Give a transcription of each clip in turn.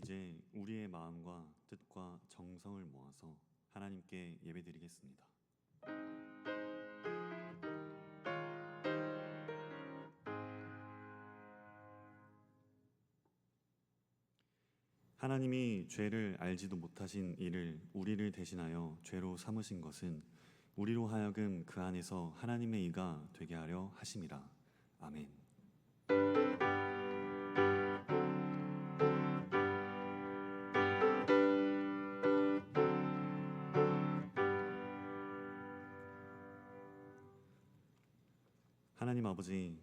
이제 우리의 마음과 뜻과 정성을 모아서 하나님께 예배드리겠습니다. 하나님이 죄를 알지도 못하신 이를 우리를 대신하여 죄로 삼으신 것은 우리로 하여금 그 안에서 하나님의 의가 되게 하려 하심이라. 아멘. 하나님 아버지,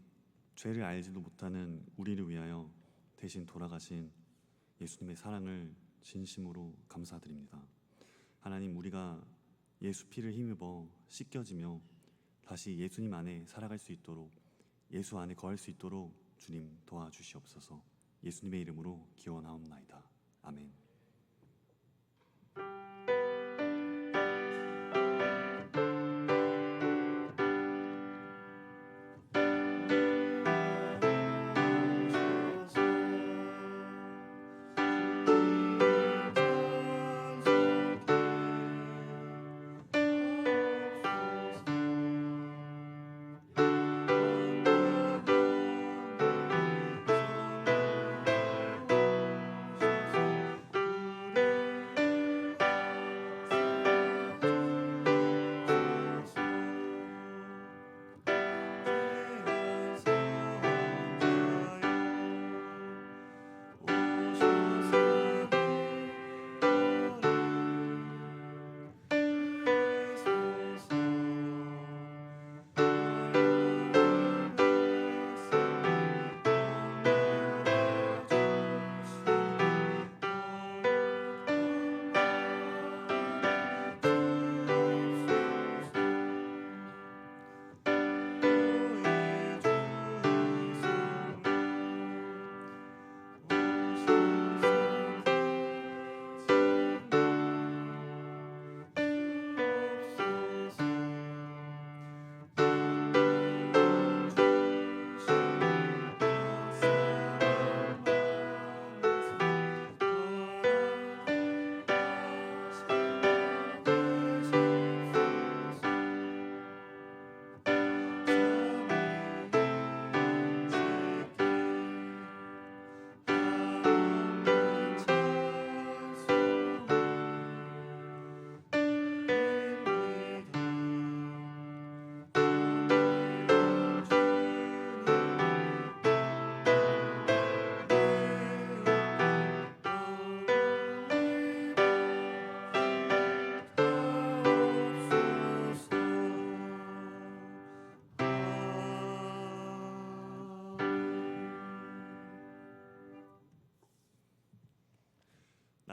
죄를 알지도 못하는 우리를 위하여 대신 돌아가신 예수님의 사랑을 진심으로 감사드립니다. 하나님, 우리가 예수 피를 힘입어 씻겨지며 다시 예수님 안에 살아갈 수 있도록, 예수 안에 거할 수 있도록 주님 도와주시옵소서. 예수님의 이름으로 기원하옵나이다. 아멘.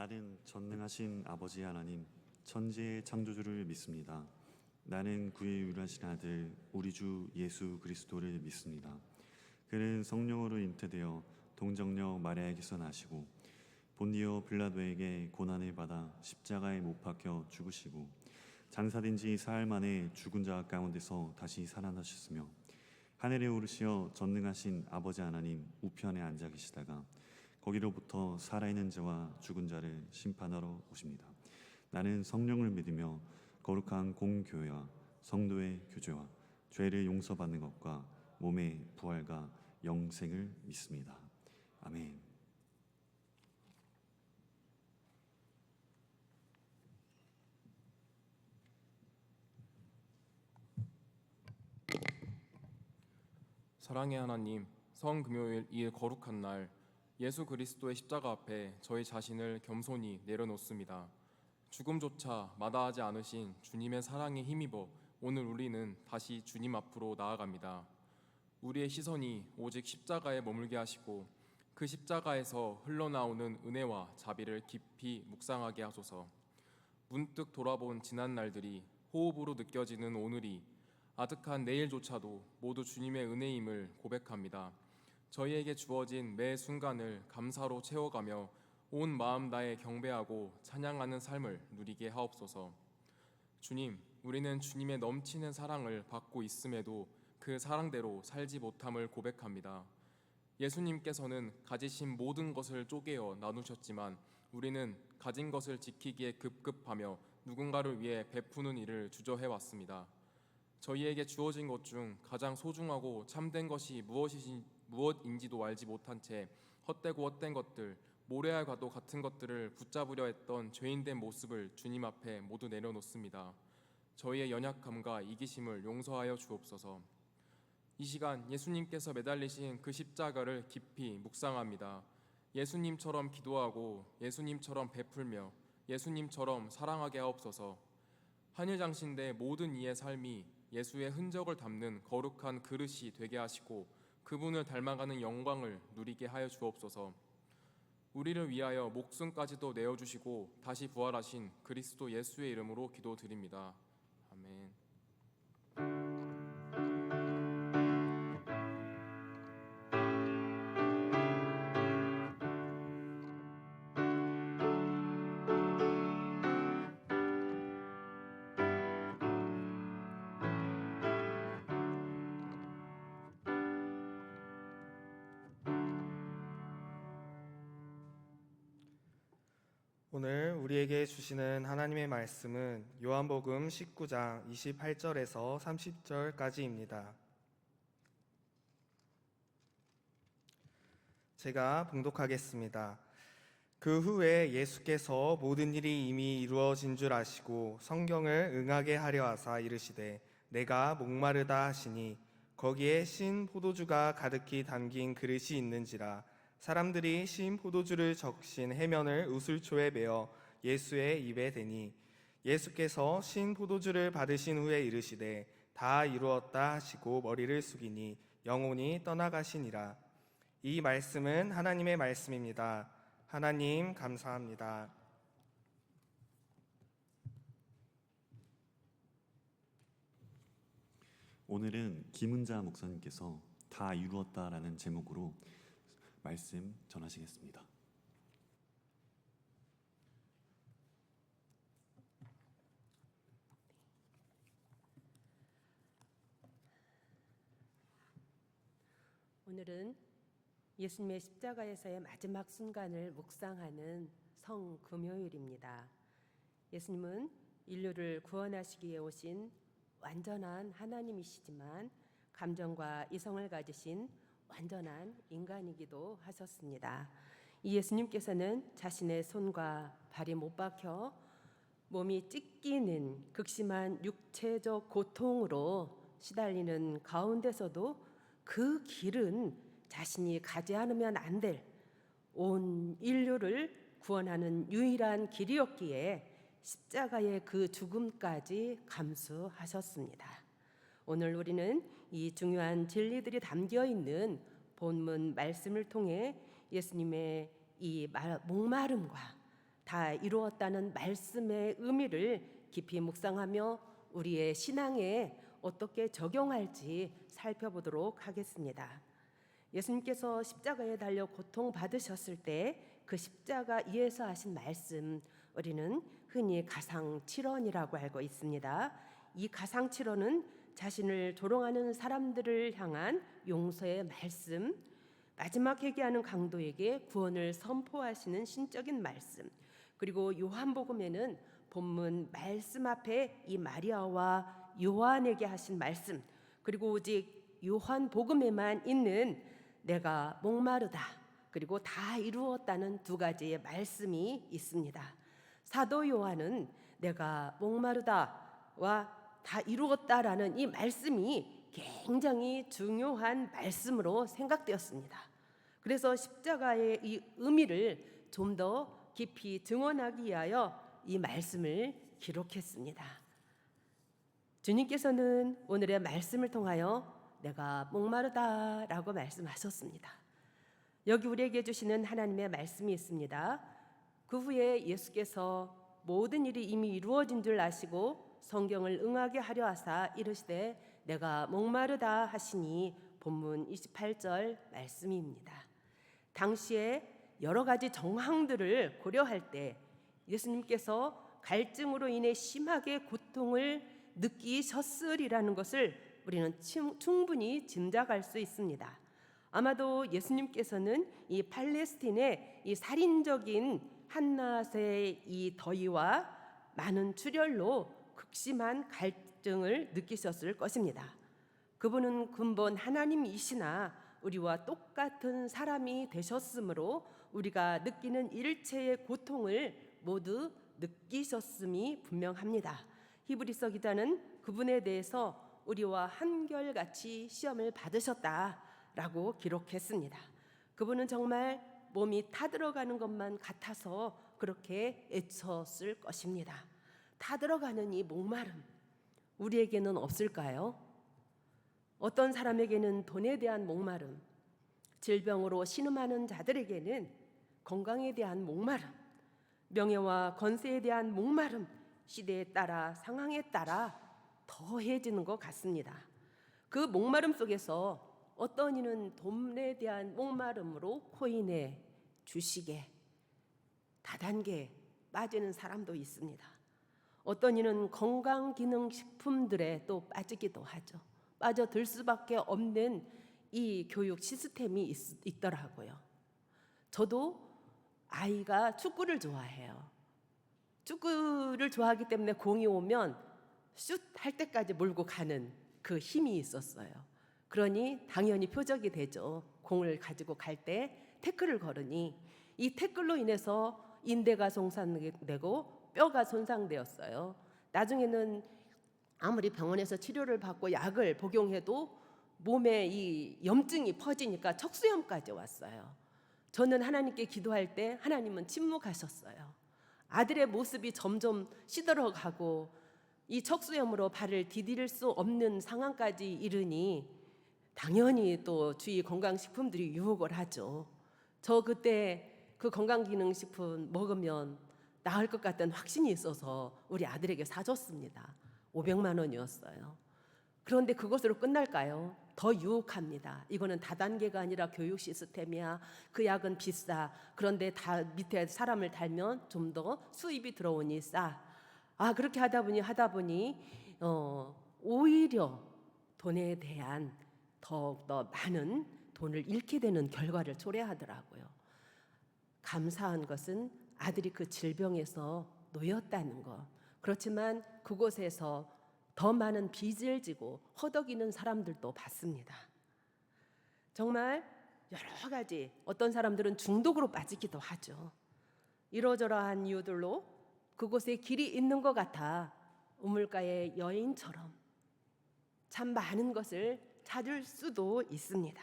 나는 전능하신 아버지 하나님, 천지의 창조주를 믿습니다. 나는 그의 유일하신 아들 우리 주 예수 그리스도를 믿습니다. 그는 성령으로 잉태되어 동정녀 마리아에게서 나시고 본디오 빌라도에게 고난을 받아 십자가에 못 박혀 죽으시고 장사된 지 사흘 만에 죽은 자 가운데서 다시 살아나셨으며 하늘에 오르시어 전능하신 아버지 하나님 우편에 앉아 계시다가 거기로부터 살아있는 자와 죽은 자를 심판하러 오십니다. 나는 성령을 믿으며 거룩한 공교회와 성도의 교제와 죄를 용서받는 것과 몸의 부활과 영생을 믿습니다. 아멘. 사랑의 하나님, 성금요일 이 거룩한 날 예수 그리스도의 십자가 앞에 저희 자신을 겸손히 내려놓습니다. 죽음조차 마다하지 않으신 주님의 사랑에 힘입어 오늘 우리는 다시 주님 앞으로 나아갑니다. 우리의 시선이 오직 십자가에 머물게 하시고 그 십자가에서 흘러나오는 은혜와 자비를 깊이 묵상하게 하소서. 문득 돌아본 지난 날들이 호흡으로 느껴지는 오늘이 아득한 내일조차도 모두 주님의 은혜임을 고백합니다. 저희에게 주어진 매 순간을 감사로 채워가며 온 마음 다해 경배하고 찬양하는 삶을 누리게 하옵소서. 주님, 우리는 주님의 넘치는 사랑을 받고 있음에도 그 사랑대로 살지 못함을 고백합니다. 예수님께서는 가지신 모든 것을 쪼개어 나누셨지만 우리는 가진 것을 지키기에 급급하며 누군가를 위해 베푸는 일을 주저해 왔습니다. 저희에게 주어진 것 중 가장 소중하고 참된 것이 무엇인지도 알지 못한 채 헛되고 헛된 것들, 모래알과도 같은 것들을 붙잡으려 했던 죄인된 모습을 주님 앞에 모두 내려놓습니다. 저희의 연약함과 이기심을 용서하여 주옵소서. 이 시간 예수님께서 매달리신 그 십자가를 깊이 묵상합니다. 예수님처럼 기도하고 예수님처럼 베풀며 예수님처럼 사랑하게 하옵소서. 한일 장신대 모든 이의 삶이 예수의 흔적을 담는 거룩한 그릇이 되게 하시고 그분을 닮아가는 영광을 누리게 하여 주옵소서. 우리를 위하여 목숨까지도 내어주시고 다시 부활하신 그리스도 예수의 이름으로 기도드립니다. 아멘. 오늘 우리에게 주시는 하나님의 말씀은 요한복음 19장 28절에서 30절까지입니다. 제가 봉독하겠습니다. 그 후에 예수께서 모든 일이 이미 이루어진 줄 아시고 성경을 응하게 하려 하사 이르시되 내가 목마르다 하시니 거기에 신 포도주가 가득히 담긴 그릇이 있는지라 사람들이 신 포도주를 적신 해면을 우슬초에 메어 예수의 입에 대니 예수께서 신 포도주를 받으신 후에 이르시되 다 이루었다 하시고 머리를 숙이니 영혼이 떠나가시니라. 이 말씀은 하나님의 말씀입니다. 하나님 감사합니다. 오늘은 김은자 목사님께서 다 이루었다라는 제목으로 말씀 전하시겠습니다. 오늘은 예수님의 십자가에서의 마지막 순간을 묵상하는 성금요일입니다. 예수님은 인류를 구원하시기 위해 오신 완전한 하나님이시지만 감정과 이성을 가지신 완전한 인간이기도 하셨습니다. 이 예수님께서는 자신의 손과 발이 못 박혀 몸이 찢기는 극심한 육체적 고통으로 시달리는 가운데서도 그 길은 자신이 가지 않으면 안 될 온 인류를 구원하는 유일한 길이었기에 십자가의 그 죽음까지 감수하셨습니다. 오늘 우리는 이 중요한 진리들이 담겨 있는 본문 말씀을 통해 예수님의 이 목마름과 다 이루었다는 말씀의 의미를 깊이 묵상하며 우리의 신앙에 어떻게 적용할지 살펴보도록 하겠습니다. 예수님께서 십자가에 달려 고통받으셨을 때 그 십자가 위에서 하신 말씀, 우리는 흔히 가상칠언이라고 알고 있습니다. 이 가상칠언은 자신을 조롱하는 사람들을 향한 용서의 말씀, 마지막 회개하는 강도에게 구원을 선포하시는 신적인 말씀, 그리고 요한복음에는 본문 말씀 앞에 이 마리아와 요한에게 하신 말씀, 그리고 오직 요한복음에만 있는 내가 목마르다 그리고 다 이루었다는 두 가지의 말씀이 있습니다. 사도 요한은 내가 목마르다와 다 이루었다라는 이 말씀이 굉장히 중요한 말씀으로 생각되었습니다. 그래서 십자가의 이 의미를 좀 더 깊이 증언하기 위하여 이 말씀을 기록했습니다. 주님께서는 오늘의 말씀을 통하여 내가 목마르다라고 말씀하셨습니다. 여기 우리에게 주시는 하나님의 말씀이 있습니다. 그 후에 예수께서 모든 일이 이미 이루어진 줄 아시고 성경을 응하게 하려 하사 이르시되 내가 목마르다 하시니 본문 28절 말씀입니다. 당시에 여러 가지 정황들을 고려할 때 예수님께서 갈증으로 인해 심하게 고통을 느끼셨으리라는 것을 우리는 충분히 짐작할 수 있습니다. 아마도 예수님께서는 이 팔레스틴의 이 살인적인 한낮의 이 더위와 많은 출혈로 극심한 갈증을 느끼셨을 것입니다. 그분은 근본 하나님이시나 우리와 똑같은 사람이 되셨으므로 우리가 느끼는 일체의 고통을 모두 느끼셨음이 분명합니다. 히브리서 기자는 그분에 대해서 우리와 한결같이 시험을 받으셨다라고 기록했습니다. 그분은 정말 몸이 타들어가는 것만 같아서 그렇게 애쳤을 것입니다. 타들어가는 이 목마름, 우리에게는 없을까요? 어떤 사람에게는 돈에 대한 목마름, 질병으로 신음하는 자들에게는 건강에 대한 목마름, 명예와 권세에 대한 목마름, 시대에 따라 상황에 따라 더해지는 것 같습니다. 그 목마름 속에서 어떤 이는 돈에 대한 목마름으로 코인에, 주식에, 다단계에 빠지는 사람도 있습니다. 어떤 이는 건강기능식품들에 또 빠지기도 하죠. 빠져들 수밖에 없는 이 교육 시스템이 있더라고요. 저도 아이가 축구를 좋아해요. 축구를 좋아하기 때문에 공이 오면 슛 할 때까지 몰고 가는 그 힘이 있었어요. 그러니 당연히 표적이 되죠. 공을 가지고 갈 때 태클을 걸으니 이 태클로 인해서 인대가 손상되고 뼈가 손상되었어요. 나중에는 아무리 병원에서 치료를 받고 약을 복용해도 몸에 이 염증이 퍼지니까 척수염까지 왔어요. 저는 하나님께 기도할 때 하나님은 침묵하셨어요. 아들의 모습이 점점 시들어가고 이 척수염으로 발을 디딜 수 없는 상황까지 이르니 당연히 또 주위 건강식품들이 유혹을 하죠. 저 그때 그 건강기능식품 먹으면 나을 것 같다는 확신이 있어서 우리 아들에게 사줬습니다. 500만 원이었어요. 그런데 그것으로 끝날까요? 더 유혹합니다. 이거는 다단계가 아니라 교육 시스템이야. 그 약은 비싸. 그런데 다 밑에 사람을 달면 좀 더 수입이 들어오니 싸. 그렇게 하다 보니 오히려 돈에 대한 더욱더 많은 돈을 잃게 되는 결과를 초래하더라고요. 감사한 것은 아들이 그 질병에서 놓였다는 것. 그렇지만 그곳에서 더 많은 빚을 지고 허덕이는 사람들도 봤습니다. 정말 여러 가지, 어떤 사람들은 중독으로 빠지기도 하죠. 이러저러한 이유들로 그곳에 길이 있는 것 같아 우물가의 여인처럼 참 많은 것을 찾을 수도 있습니다.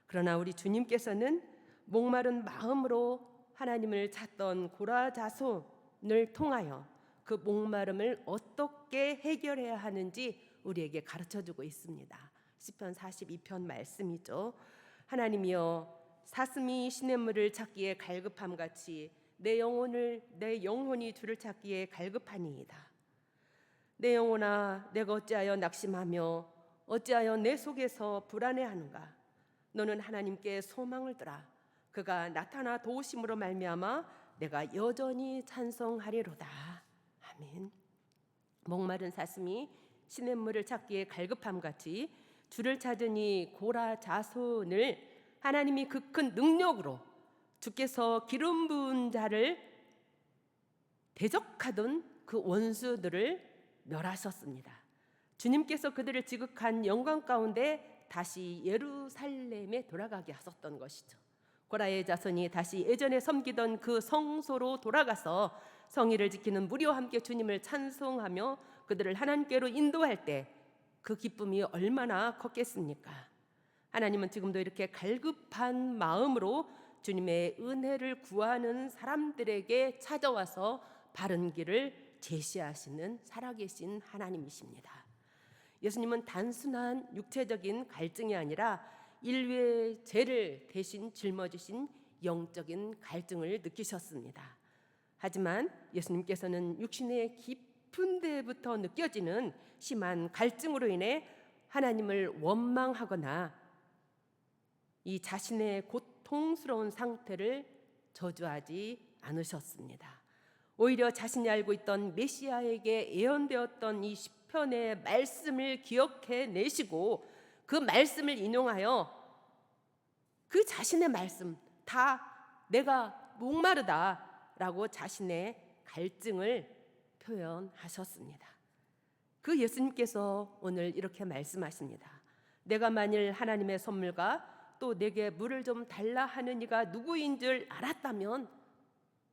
그러나 우리 주님께서는 목마른 마음으로 하나님을 찾던 고라자손을 통하여 그 목마름을 어떻게 해결해야 하는지 우리에게 가르쳐주고 있습니다. 시편 42편 말씀이죠. 하나님이여, 사슴이 시냇물을 찾기에 갈급함같이 내 영혼이 주를 찾기에 갈급하니이다. 내 영혼아, 내가 어찌하여 낙심하며 어찌하여 내 속에서 불안해하는가? 너는 하나님께 소망을 두라. 그가 나타나 도우심으로 말미암아 내가 여전히 찬송하리로다. 아멘. 목마른 사슴이 시냇물을 찾기에 갈급함같이 주를 찾으니 고라 자손을 하나님이 그 큰 능력으로 주께서 기름 부은 자를 대적하던 그 원수들을 멸하셨습니다. 주님께서 그들을 지극한 영광 가운데 다시 예루살렘에 돌아가게 하셨던 것이죠. 고라의 자손이 다시 예전에 섬기던 그 성소로 돌아가서 성의를 지키는 무리와 함께 주님을 찬송하며 그들을 하나님께로 인도할 때 그 기쁨이 얼마나 컸겠습니까? 하나님은 지금도 이렇게 갈급한 마음으로 주님의 은혜를 구하는 사람들에게 찾아와서 바른 길을 제시하시는 살아계신 하나님이십니다. 예수님은 단순한 육체적인 갈증이 아니라 인류의 죄를 대신 짊어지신 영적인 갈증을 느끼셨습니다. 하지만 예수님께서는 육신의 깊은 데부터 느껴지는 심한 갈증으로 인해 하나님을 원망하거나 이 자신의 고통스러운 상태를 저주하지 않으셨습니다. 오히려 자신이 알고 있던 메시아에게 예언되었던 이 시편의 말씀을 기억해 내시고 그 말씀을 인용하여 그 자신의 말씀 다 내가 목마르다라고 자신의 갈증을 표현하셨습니다. 그 예수님께서 오늘 이렇게 말씀하십니다. 내가 만일 하나님의 선물과 또 내게 물을 좀 달라 하는 이가 누구인 줄 알았다면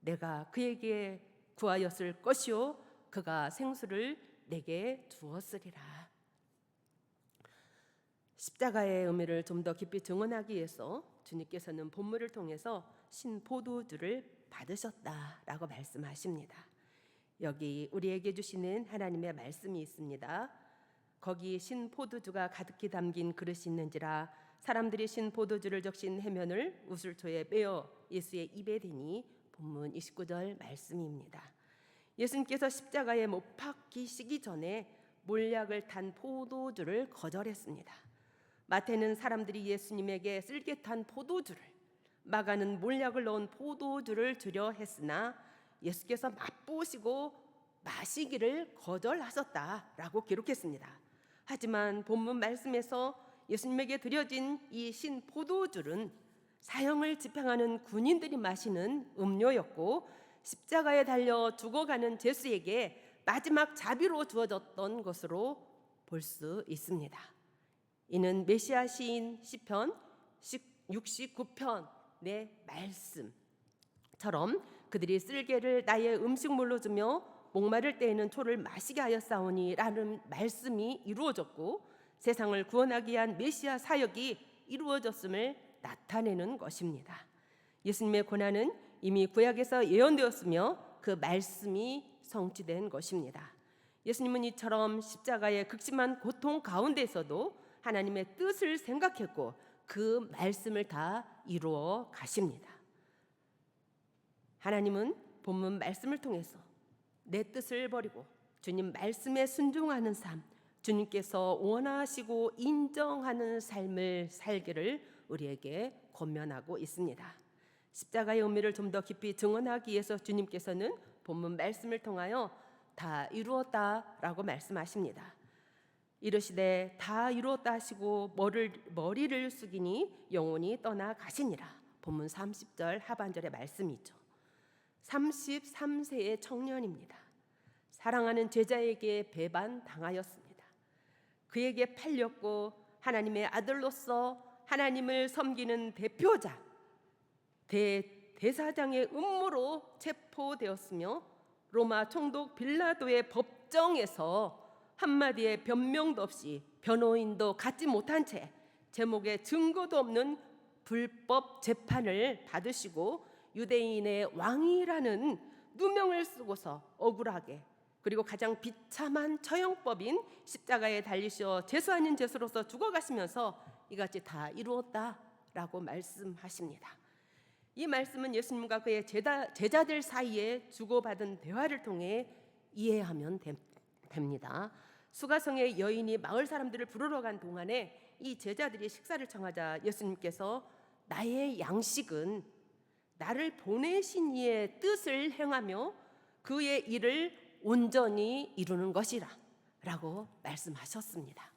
내가 그에게 구하였을 것이요 그가 생수를 내게 주었으리라. 십자가의 의미를 좀 더 깊이 증언하기 위해서 주님께서는 본문을 통해서 신포도주를 받으셨다라고 말씀하십니다. 여기 우리에게 주시는 하나님의 말씀이 있습니다. 거기 신포도주가 가득히 담긴 그릇이 있는지라 사람들이 신포도주를 적신 해면을 우슬초에 빼어 예수의 입에 대니 본문 29절 말씀입니다. 예수님께서 십자가에 못 박히시기 전에 몰약을 탄 포도주를 거절했습니다. 마태는 사람들이 예수님에게 쓸개탄 포도주를, 마가는 몰약을 넣은 포도주를 주려 했으나 예수께서 맛보시고 마시기를 거절하셨다라고 기록했습니다. 하지만 본문 말씀에서 예수님에게 드려진 이 신포도주는 사형을 집행하는 군인들이 마시는 음료였고 십자가에 달려 죽어가는 제수에게 마지막 자비로 주어졌던 것으로 볼 수 있습니다. 이는 메시아 시인 시편 69편의 말씀처럼 그들이 쓸개를 나의 음식물로 주며 목마를 때에는 초를 마시게 하였사오니 라는 말씀이 이루어졌고 세상을 구원하기 위한 메시아 사역이 이루어졌음을 나타내는 것입니다. 예수님의 고난은 이미 구약에서 예언되었으며 그 말씀이 성취된 것입니다. 예수님은 이처럼 십자가의 극심한 고통 가운데서도 하나님의 뜻을 생각했고 그 말씀을 다 이루어 가십니다. 하나님은 본문 말씀을 통해서 내 뜻을 버리고 주님 말씀에 순종하는 삶, 주님께서 원하시고 인정하는 삶을 살기를 우리에게 권면하고 있습니다. 십자가의 의미를 좀 더 깊이 증언하기 위해서 주님께서는 본문 말씀을 통하여 다 이루었다라고 말씀하십니다. 이르시되 다 이루었다 하시고 머리를 숙이니 영혼이 떠나 가시니라. 본문 30절 하반절의 말씀이죠. 33세의 청년입니다. 사랑하는 제자에게 배반당하였습니다. 그에게 팔렸고 하나님의 아들로서 하나님을 섬기는 대표자, 대사장의 음모로 체포되었으며 로마 총독 빌라도의 법정에서 한마디의 변명도 없이 변호인도 갖지 못한 채 제목에 증거도 없는 불법 재판을 받으시고 유대인의 왕이라는 누명을 쓰고서 억울하게 그리고 가장 비참한 처형법인 십자가에 달리셔 죄수 아닌 죄수로서 죽어가시면서 이같이 다 이루었다라고 말씀하십니다. 이 말씀은 예수님과 그의 제자들 사이에 주고받은 대화를 통해 이해하면 됩니다. 수가성의 여인이 마을 사람들을 부르러 간 동안에 이 제자들이 식사를 청하자 예수님께서 나의 양식은 나를 보내신 이의 뜻을 행하며 그의 일을 온전히 이루는 것이라 라고 말씀하셨습니다.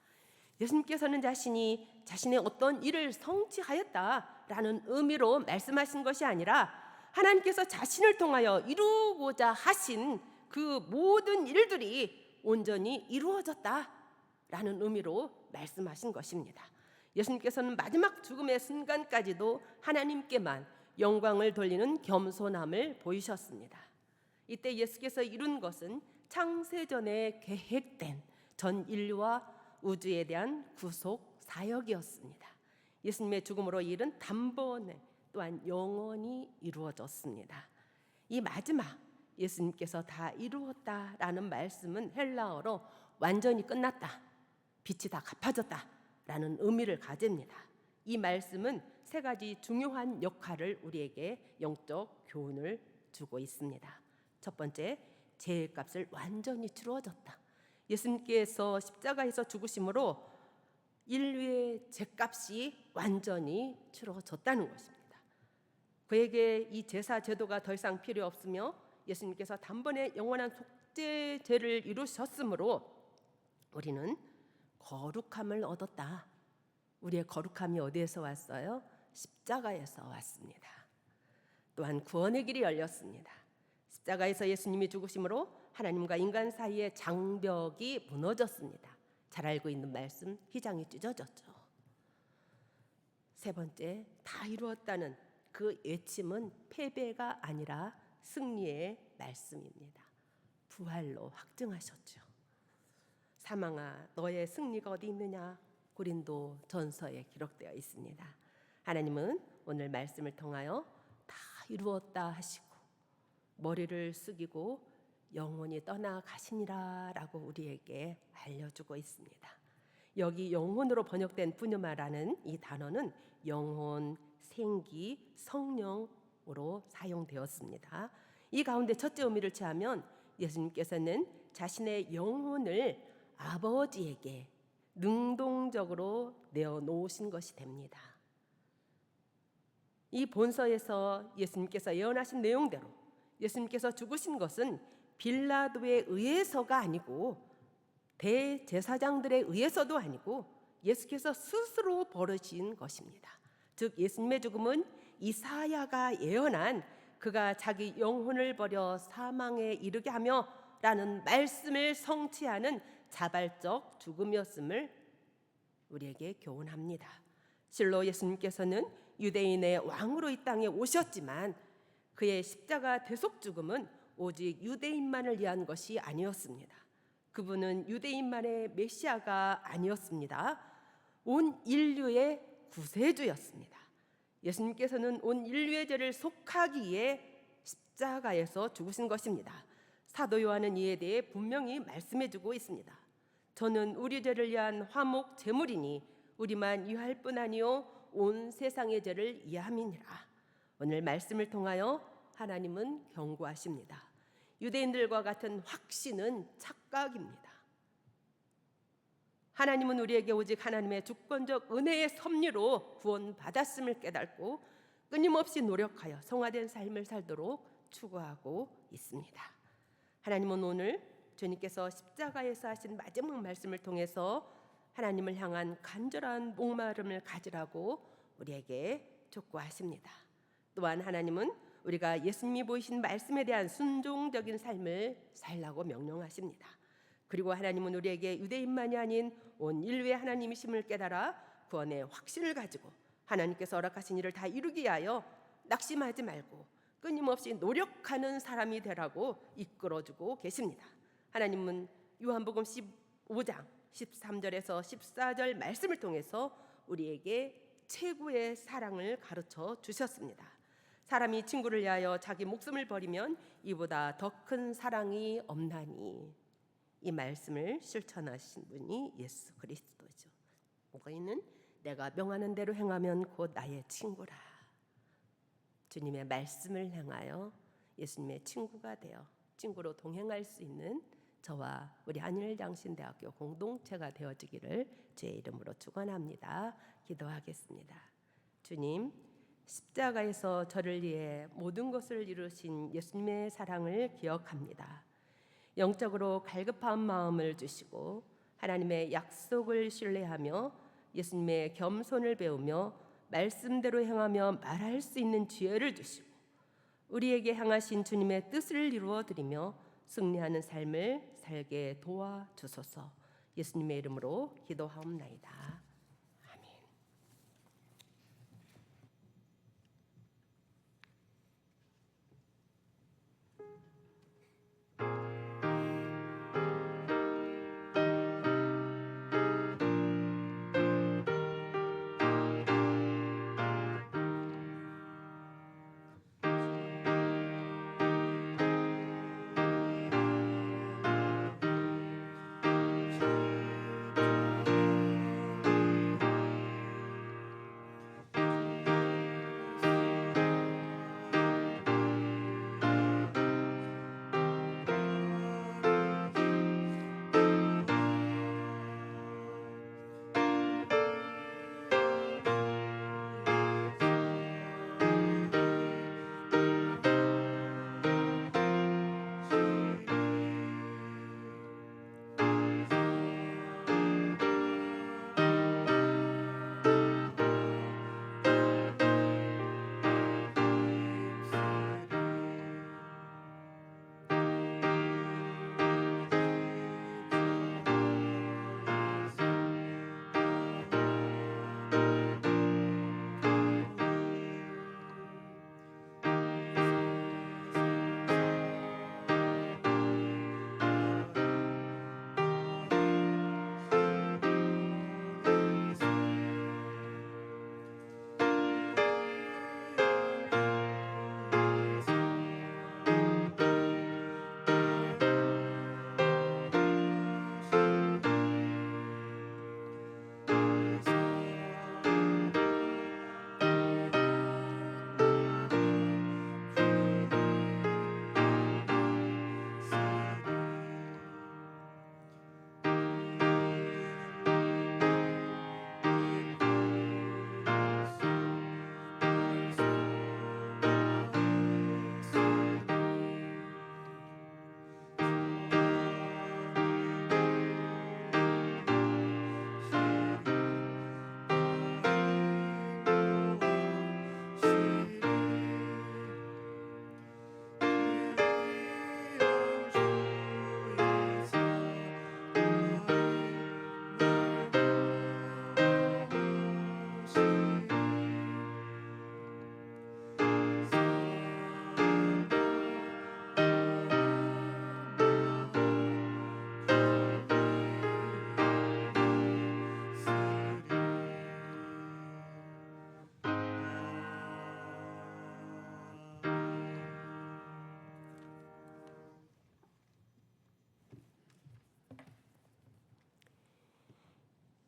예수님께서는 자신의 어떤 일을 성취하였다라는 의미로 말씀하신 것이 아니라 하나님께서 자신을 통하여 이루고자 하신 그 모든 일들이 온전히 이루어졌다라는 의미로 말씀하신 것입니다. 예수님께서는 마지막 죽음의 순간까지도 하나님께만 영광을 돌리는 겸손함을 보이셨습니다. 이때 예수께서 이룬 것은 창세전에 계획된 전 인류와 우주에 대한 구속 사역이었습니다. 예수님의 죽음으로 이 일은 단번에 또한 영원히 이루어졌습니다. 이 마지막 예수님께서 다 이루었다라는 말씀은 헬라어로 완전히 끝났다, 빛이 다 갚아졌다라는 의미를 가집니다. 이 말씀은 세 가지 중요한 역할을 우리에게 영적 교훈을 주고 있습니다. 첫 번째, 죄값을 완전히 치루어졌다. 예수님께서 십자가에서 죽으심으로 인류의 죄값이 완전히 치루어졌다는 것입니다. 그에게 이 제사 제도가 더 이상 필요 없으며 예수님께서 단번에 영원한 속죄제를 이루셨으므로 우리는 거룩함을 얻었다. 우리의 거룩함이 어디에서 왔어요? 십자가에서 왔습니다. 또한 구원의 길이 열렸습니다. 십자가에서 예수님이 죽으심으로 하나님과 인간 사이의 장벽이 무너졌습니다. 잘 알고 있는 말씀, 휘장이 찢어졌죠. 세 번째, 다 이루었다는 그 외침은 패배가 아니라 승리의 말씀입니다. 부활로 확증하셨죠. 사망아, 너의 승리가 어디 있느냐? 고린도 전서에 기록되어 있습니다. 하나님은 오늘 말씀을 통하여 다 이루었다 하시고 머리를 숙이고 영원히 떠나가시니라 라고 우리에게 알려주고 있습니다. 여기 영혼으로 번역된 푸뉴마라는 이 단어는 영혼, 생기, 성령으로 사용되었습니다. 이 가운데 첫째 의미를 취하면 예수님께서는 자신의 영혼을 아버지에게 능동적으로 내어놓으신 것이 됩니다. 이 본서에서 예수님께서 예언하신 내용대로 예수님께서 죽으신 것은 빌라도에 의해서가 아니고 대제사장들에 의해서도 아니고 예수께서 스스로 벌으신 것입니다. 즉 예수님의 죽음은 이사야가 예언한 그가 자기 영혼을 버려 사망에 이르게 하며 라는 말씀을 성취하는 자발적 죽음이었음을 우리에게 교훈합니다. 실로 예수님께서는 유대인의 왕으로 이 땅에 오셨지만 그의 십자가 대속 죽음은 오직 유대인만을 위한 것이 아니었습니다. 그분은 유대인만의 메시아가 아니었습니다. 온 인류의 구세주였습니다. 예수님께서는 온 인류의 죄를 속하기 위해 십자가에서 죽으신 것입니다. 사도 요한은 이에 대해 분명히 말씀해주고 있습니다. 저는 우리 죄를 위한 화목 제물이니 우리만 이할 뿐 아니요 온 세상의 죄를 이해함이니라. 오늘 말씀을 통하여 하나님은 경고하십니다. 유대인들과 같은 확신은 착각입니다. 하나님은 우리에게 오직 하나님의 주권적 은혜의 섭리로 구원받았음을 깨닫고 끊임없이 노력하여 성화된 삶을 살도록 추구하고 있습니다. 하나님은 오늘 주님께서 십자가에서 하신 마지막 말씀을 통해서 하나님을 향한 간절한 목마름을 가지라고 우리에게 촉구하십니다. 또한 하나님은 우리가 예수님이 보이신 말씀에 대한 순종적인 삶을 살라고 명령하십니다. 그리고 하나님은 우리에게 유대인만이 아닌 온 인류의 하나님이심을 깨달아 구원의 확신을 가지고 하나님께서 허락하신 일을 다 이루기 위하여 낙심하지 말고 끊임없이 노력하는 사람이 되라고 이끌어주고 계십니다. 하나님은 요한복음 15장 13절에서 14절 말씀을 통해서 우리에게 최고의 사랑을 가르쳐 주셨습니다. 사람이 친구를 위하여 자기 목숨을 버리면 이보다 더 큰 사랑이 없나니. 이 말씀을 실천하신 분이 예수 그리스도죠. 우리는 내가 명하는 대로 행하면 곧 나의 친구라. 주님의 말씀을 향하여 예수님의 친구가 되어 친구로 동행할 수 있는 저와 우리 한일장신대학교 공동체가 되어지기를 주의 이름으로 축원합니다. 기도하겠습니다. 주님, 십자가에서 저를 위해 모든 것을 이루신 예수님의 사랑을 기억합니다. 영적으로 갈급한 마음을 주시고 하나님의 약속을 신뢰하며 예수님의 겸손을 배우며 말씀대로 행하며 말할 수 있는 지혜를 주시고 우리에게 향하신 주님의 뜻을 이루어 드리며 승리하는 삶을 살게 도와주소서. 예수님의 이름으로 기도하옵나이다.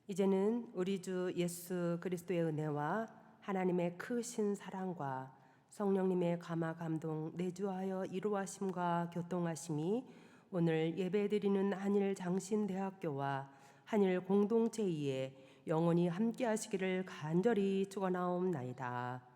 이제는 우리 주 예수 그리스도의 은혜와 하나님의 크신 사랑과 성령님의 감화 감동 내주하여 이루하심과 교통하심이 오늘 예배드리는 한일 장신대학교와 한일 공동체에 영원히 함께하시기를 간절히 축원하옵나이다.